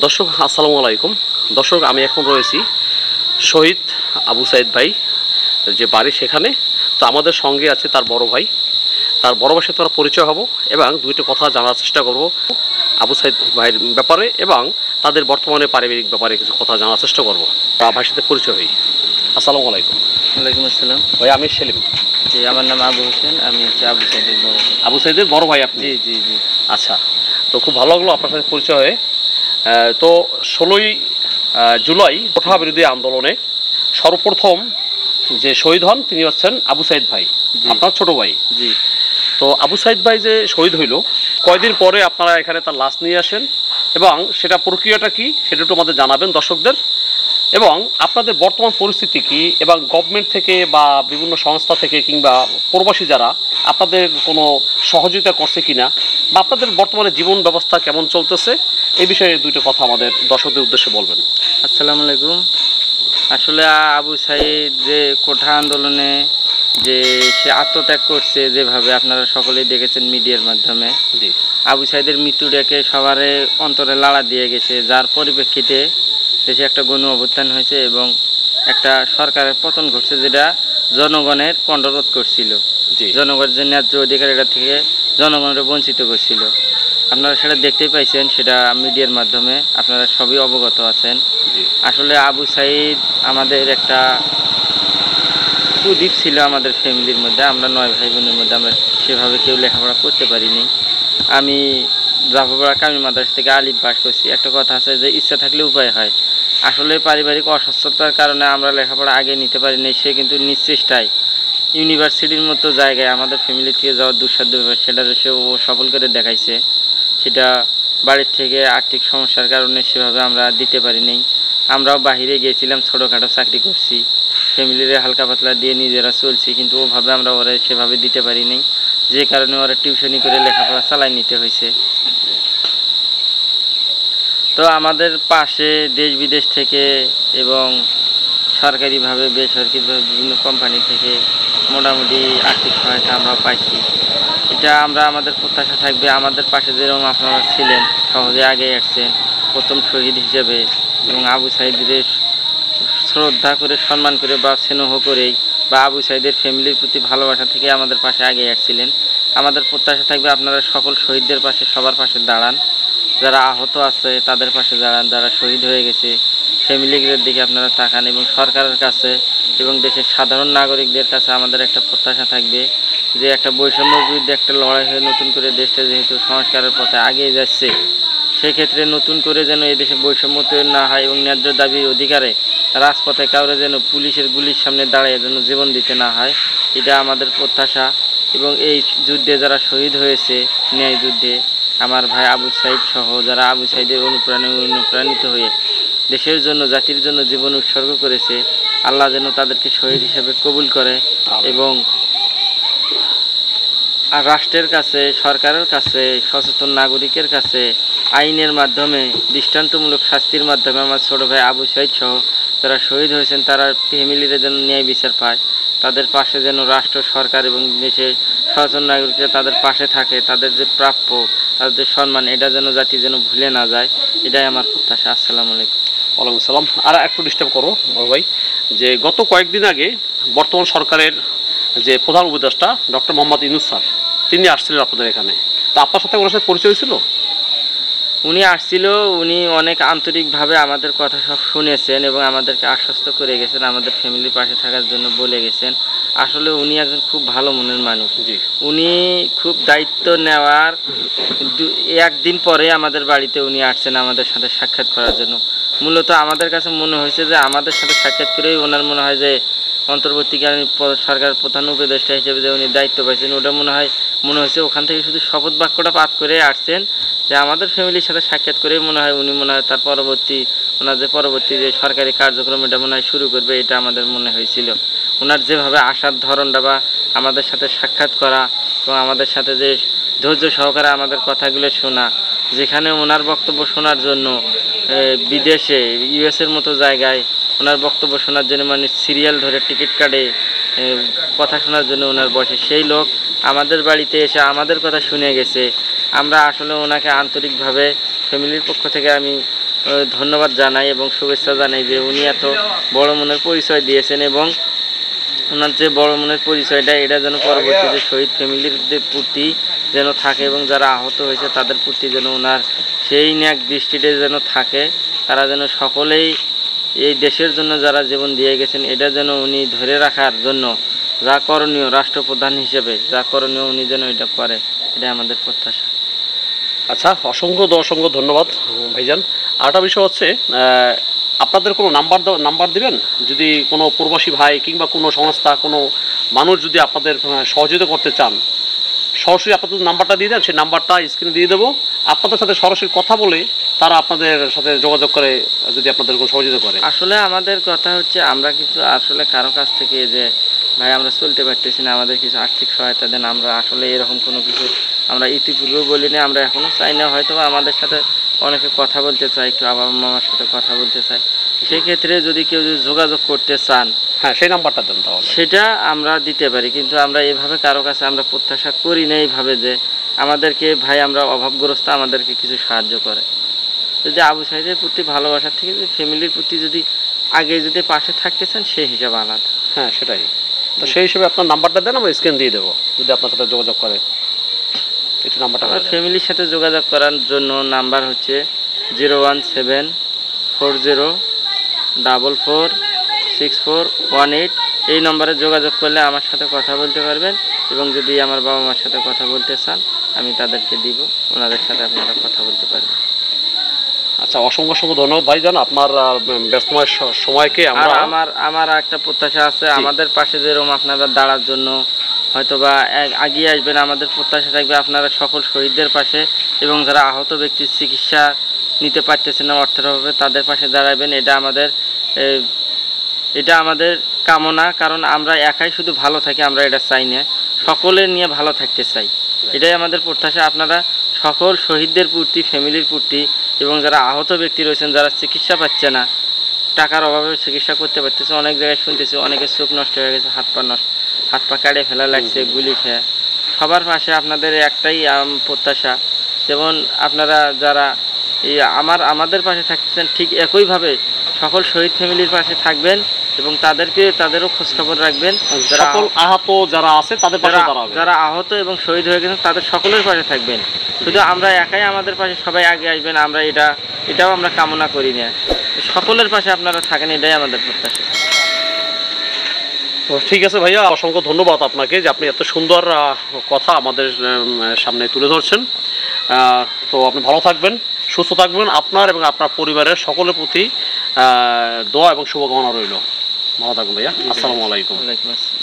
দর্শক আসসালামু আলাইকুম। দর্শক আমি এখন রয়েছি শহীদ আবু সাইদ ভাই যে বাড়ি সেখানে। তো আমাদের সঙ্গে আছে তার বড় ভাই। তার বড় ভাইয়ের সাথে আমরা পরিচয় হব এবং দুইটা কথা জানার চেষ্টা করব আবু সাইদ ভাইয়ের ব্যাপারে এবং তাদের বর্তমানে পারিবারিক ব্যাপারে কিছু কথা জানার চেষ্টা করব। ভাইয়ের সাথে পরিচয় হই। আসসালামু আলাইকুম। ওয়ালাইকুম আসসালাম। ভাই আমি সেলিম। জি, আমার নাম আবু হোসেন, আমি হচ্ছে আবু সাইদের বড় ভাই। আবু সাইদের বড় ভাই আপনি? জি জি জি। আচ্ছা, তো খুব ভালো লাগলো আপনার সাথে পরিচয় হয়ে। তো 16ই জুলাই কোঠা বিরোধী আন্দোলনে সর্বপ্রথম যে শহীদ হন তিনি হচ্ছেন আবু সাইদ ভাই, আপনার ছোট ভাই। জি। তো আবু সাইদ ভাই যে শহীদ হইল, কয়দিন পরে আপনারা এখানে তার লাশ নিয়ে আসেন এবং সেটা প্রক্রিয়াটা কি সেটা একটু আমাদের জানাবেন দর্শকদের, এবং আপনাদের বর্তমান পরিস্থিতি কি এবং গভর্নমেন্ট থেকে বা বিভিন্ন সংস্থা থেকে কিংবা প্রবাসী যারা আপনাদের কোনো সহযোগিতা করছে কিনা বা আপনাদের বর্তমানে জীবন ব্যবস্থা কেমন চলতেছে এই বিষয়ে দুইটা কথা আমাদের দর্শকদের উদ্দেশ্যে বলবেন। আসসালামু আলাইকুম। আসলে আবু সাইদ যে কোঠা আন্দোলনে যে সে আত্মত্যাগ করছে, যেভাবে আপনারা সকলেই দেখেছেন মিডিয়ার মাধ্যমে, জি। আবু সাইদের মৃত্যুটাকে সবারে অন্তরে লাড়া দিয়ে গেছে, যার পরিপ্রেক্ষিতে দেশে একটা গণ অভ্যুত্থান হয়েছে এবং একটা সরকারের পতন ঘটছে, যেটা জনগণের কণ্ঠরোধ করছিল। জনগণের যে ন্যায্য অধিকার এটা থেকে জনগণের বঞ্চিত করছিল। আপনারা সেটা দেখতেই পাইছেন, সেটা মিডিয়ার মাধ্যমে আপনারা সবই অবগত আছেন। আসলে আবু সাইদ আমাদের একটা কুদ্বীপ ছিল আমাদের ফ্যামিলির মধ্যে। আমরা 9 ভাই বোনের মধ্যে আমরা সেভাবে কেউ লেখাপড়া করতে পারিনি। আমি জাফরপাড়া কামিল মাদ্রাসা থেকে আলিফ পাস করছি। একটা কথা আছে যে ইচ্ছা থাকলে উপায় হয়। আসলে পারিবারিক অসুস্থতার কারণে আমরা লেখাপড়া আগে নিতে পারিনি। সে কিন্তু নিশ্চেষ্টায় ইউনিভার্সিটির মতো জায়গায় আমাদের ফ্যামিলি থেকে যাওয়ার দুঃসাধ্য ব্যাপার, সেটা সে ও সফল করে দেখাইছে। সেটা বাড়ির থেকে আর্থিক সমস্যার কারণে সেভাবে আমরা দিতে পারিনি। আমরাও বাহিরে গিয়েছিলাম, ছোটোখাটো চাকরি করছি, ফ্যামিলির হালকা পাতলা দিয়ে নিজেরা চলছি, কিন্তু ওভাবে আমরা ওরা সেভাবে দিতে পারিনি, যে কারণে ওরা টিউশনি করে লেখাপড়া চালাই নিতে হয়েছে। তো আমাদের পাশে দেশ বিদেশ থেকে এবং সরকারিভাবে বেসরকারিভাবে বিভিন্ন কোম্পানি থেকে মোটামুটি আর্থিক সহায়তা আমরা পাইছি। এটা আমরা আমাদের প্রত্যাশা থাকবে আমাদের পাশে যেরকম আপনারা ছিলেন, সহজে আগে আসছেন প্রথম শহীদ হিসেবে, এবং আবু সাইদের শ্রদ্ধা করে সম্মান করে বা স্নেহ করেই বা আবু সাইদের ফ্যামিলির প্রতি ভালোবাসা থেকে আমাদের পাশে আগে আসছিলেন। আমাদের প্রত্যাশা থাকবে আপনারা সকল শহীদদের পাশে সবার পাশে দাঁড়ান, যারা আহত আছে তাদের পাশে দাঁড়ান, যারা শহীদ হয়ে গেছে ফ্যামিলিগুলোর দিকে আপনারা তাকান, এবং সরকারের কাছে এবং দেশের সাধারণ নাগরিকদের কাছে আমাদের একটা প্রত্যাশা থাকবে যে একটা বৈষম্যের বিরুদ্ধে একটা লড়াই হয়ে নতুন করে দেশটা যেহেতু সংস্কারের পথে এগিয়ে যাচ্ছে, সেই ক্ষেত্রে নতুন করে যেন এই দেশে বৈষম্য তৈরি না হয় এবং ন্যায্য দাবির অধিকারে রাজপথে কাউরে যেন পুলিশের গুলির সামনে দাঁড়িয়ে যেন জীবন দিতে না হয়, এটা আমাদের প্রত্যাশা। এবং এই যুদ্ধে যারা শহীদ হয়েছে, ন্যায় যুদ্ধে, আমার ভাই আবু সাইদ সহ যারা আবু সাইদের অনুপ্রাণিত হয়ে দেশের জন্য জাতির জন্য জীবন উৎসর্গ করেছে, আল্লাহ যেন তাদেরকে শহীদ হিসেবে কবুল করে এবং আর রাষ্ট্রের কাছে, সরকারের কাছে, সচেতন নাগরিকের কাছে আইনের মাধ্যমে দৃষ্টান্তমূলক শাস্তির মাধ্যমে আমার ছোটো ভাই আবু সাইদ সহ যারা শহীদ হয়েছেন তারা ফ্যামিলিরা যেন ন্যায় বিচার পায়, তাদের পাশে যেন রাষ্ট্র, সরকার এবং দেশের সচেতন নাগরিকরা তাদের পাশে থাকে, তাদের যে প্রাপ্য, তাদের যে সম্মান, এটা যেন জাতি যেন ভুলে না যায়, এটাই আমার প্রত্যাশা। আসসালামু আলাইকুম। ওয়ালাইকুম আসসালাম। আর একটু ডিস্টার্ব করো বড় ভাই, যে গত কয়েকদিন আগে বর্তমান সরকারের যে প্রধান উপদেষ্টা ডক্টর মোহাম্মদ ইউনূস স্যার তিনি আসছিলেন আপনাদের এখানে, তা আপনার সাথে ওনার সাথে পরিচয় হয়েছিল? উনি আসছিল, উনি অনেক আন্তরিকভাবে আমাদের কথা সব শুনেছেন এবং আমাদেরকে আশ্বস্ত করে গেছেন, আমাদের ফ্যামিলির পাশে থাকার জন্য বলে গেছেন। আসলে উনি একজন খুব ভালো মনের মানুষ। উনি খুব দায়িত্ব নেওয়ার একদিন পরে আমাদের বাড়িতে উনি আসছেন আমাদের সাথে সাক্ষাৎ করার জন্য। মূলত আমাদের কাছে মনে হয়েছে যে আমাদের সাথে সাক্ষাৎ করেই ওনার মনে হয় যে অন্তর্বর্তীকালীন সরকারের প্রধান উপদেষ্টা হিসেবে যে উনি দায়িত্ব পাইছেন, ওটা মনে হয়েছে ওখান থেকে শুধু শপথ বাক্যটা পাঠ করে আসছেন, যে আমাদের ফ্যামিলির সাথে সাক্ষাৎ করেই মনে হয় উনি তার ওনার যে পরবর্তী যে সরকারি কার্যক্রম এটা মনে হয় শুরু করবে, এটা আমাদের মনে হয়েছিল। ওনার যেভাবে আসার ধরনটা বা আমাদের সাথে সাক্ষাৎ করা এবং আমাদের সাথে যে ধৈর্য সহকারে আমাদের কথাগুলো শোনা, যেখানে ওনার বক্তব্য শোনার জন্য বিদেশে ইউএসের মতো জায়গায় ওনার বক্তব্য শোনার জন্য মানে সিরিয়াল ধরে টিকিট কাটে কথা শোনার জন্য ওনার বসে, সেই লোক আমাদের বাড়িতে এসে আমাদের কথা শুনে গেছে। আমরা আসলে ওনাকে আন্তরিকভাবে ফ্যামিলির পক্ষ থেকে আমি ধন্যবাদ জানাই এবং শুভেচ্ছা জানাই যে উনি এত বড় মনের পরিচয় দিয়েছেন, এবং ওনার যে বড় মনের পরিচয়টা এটা যেন পরবর্তীতে শহীদ ফ্যামিলিদের প্রতি যেন থাকে, এবং যারা আহত হয়েছে তাদের প্রতি যেন ওনার সেই ন্যাক দৃষ্টিতে যেন থাকে। তারা যেন সকলেই এই দেশের জন্য যারা জীবন দিয়ে গেছেন এটা যেন উনি ধরে রাখার জন্য যা করণীয় রাষ্ট্রপ্রধান হিসেবে যা করণীয় উনি যেন এটা করে, এটা আমাদের প্রত্যাশা। আচ্ছা, অসংখ্য ধন্যবাদ ভাইজান। আরেকটা বিষয় হচ্ছে আপনাদের কোনো নাম্বার দিবেন, যদি কোনো প্রবাসী ভাই কিংবা কোনো সংস্থা কোনো মানুষ যদি আপনাদের সহযোগিতা করতে চান, সরাসরি আপনাদের নাম্বারটা দিয়ে দেন, সেই নাম্বারটা স্ক্রিনে দিয়ে দেবো। আপনাদের সাথে সরাসরি কথা বলে তারা আপনাদের সাথে যোগাযোগ করে যদি আপনাদের কোনো সহযোগিতা করে। আসলে আমাদের কথা হচ্ছে আমরা কিছু আসলে কারো কাছ থেকে যে ভাই আমরা চলতে পারতেছি না, আমাদের কিছু আর্থিক সহায়তা দেন, আমরা আসলে এরকম কোনো কিছু আমরা ইতিপূর্বেও বলি না, আমরা এখনও চাই না। হয়তো আমাদের সাথে অনেকে কথা বলতে চায়, একটু বাবা মামার সাথে কথা বলতে চায়, সেক্ষেত্রে যদি কেউ যদি যোগাযোগ করতে চান, হ্যাঁ সেই নাম্বারটা দেন তাহলে। সেটা আমরা দিতে পারি, কিন্তু আমরা এভাবে কারো কাছে আমরা প্রত্যাশা করি না এইভাবে যে আমাদেরকে ভাই আমরা অভাবগ্রস্ত আমাদেরকে কিছু সাহায্য করে। যদি আবু সাইদের প্রতি ভালোবাসার থেকে যদি ফ্যামিলির প্রতি যদি আগে যদি পাশে থাকতে চান সেই হিসাব আলাদা। হ্যাঁ সেটাই, তো সেই হিসেবে আপনার নাম্বারটা দেন, আমরা স্ক্রিন দিয়ে দেবো যদি আপনার সাথে যোগাযোগ করে। একটু নাম্বারটা আমার ফ্যামিলির সাথে যোগাযোগ করার জন্য নাম্বার হচ্ছে 01740446418। এই নম্বরে যোগাযোগ করলে আমার সাথে কথা বলতে পারবেন, এবং যদি আমার বাবা মার সাথে কথা বলতে চান আমি তাদেরকে দিব, ওনাদের সাথে আপনারা কথা বলতে পারবেন। আচ্ছা, অসংখ্য ধন্যবাদ ভাইজান আপনার ব্যস্তময় সময়কে। আমার একটা প্রত্যাশা আছে, আমাদের পাশে যেরকম আপনারা দাঁড়ার জন্য হয়তোবা এগিয়ে আসবেন, আমাদের প্রত্যাশা থাকবে আপনারা সকল শহীদদের পাশে, এবং যারা আহত ব্যক্তির চিকিৎসা নিতে পারতেছেন না অর্থের অভাবে তাদের পাশে দাঁড়াবেন। এটা আমাদের কামনা, কারণ আমরা একাই শুধু ভালো থাকি আমরা এটা চাই না, সকলের নিয়ে ভালো থাকতে চাই, এটাই আমাদের প্রত্যাশা। আপনারা সকল শহীদদের প্রতি, ফ্যামিলির প্রতি, এবং যারা আহত ব্যক্তি রয়েছেন যারা চিকিৎসা পাচ্ছে না, টাকার অভাবে চিকিৎসা করতে পারতেছে, অনেক জায়গায় শুনতেছি অনেকের চোখ নষ্ট হয়ে গেছে, হাত পা কাটে ফেলা লাগছে গুলি খেয়ে, সবার পাশে আপনাদের একটাই প্রত্যাশা, যেমন আপনারা যারা এই আমাদের পাশে থাকতেছেন ঠিক একইভাবে সকল শহীদ ফ্যামিলির পাশে থাকবেন, এবং তাদেরও খোঁজখবর রাখবেন। সকল আহত যারা আছে তাদের পাশে দাঁড়াবেন, যারা আহত এবং শহীদ হয়ে গেছেন তাদের সকলের পাশে থাকবেন। শুধু আমরা একাই আমাদের পাশে সবাই আগে আসবেন আমরা এটাও আমরা কামনা করি না, সকলের পাশে আপনারা থাকেন, এটাই আমাদের প্রত্যাশা। তো ঠিক আছে ভাইয়া, অসংখ্য ধন্যবাদ আপনাকে যে আপনি এত সুন্দর কথা আমাদের সামনে তুলে ধরছেন। তো আপনি ভালো থাকবেন, সুস্থ থাকবেন, আপনার এবং আপনার পরিবারের সকলের প্রতি দোয়া এবং শুভকামনা রইল। ভালো থাকবেন ভাইয়া। আসসালামু আলাইকুম। ওয়ালাইকুম আসসালাম।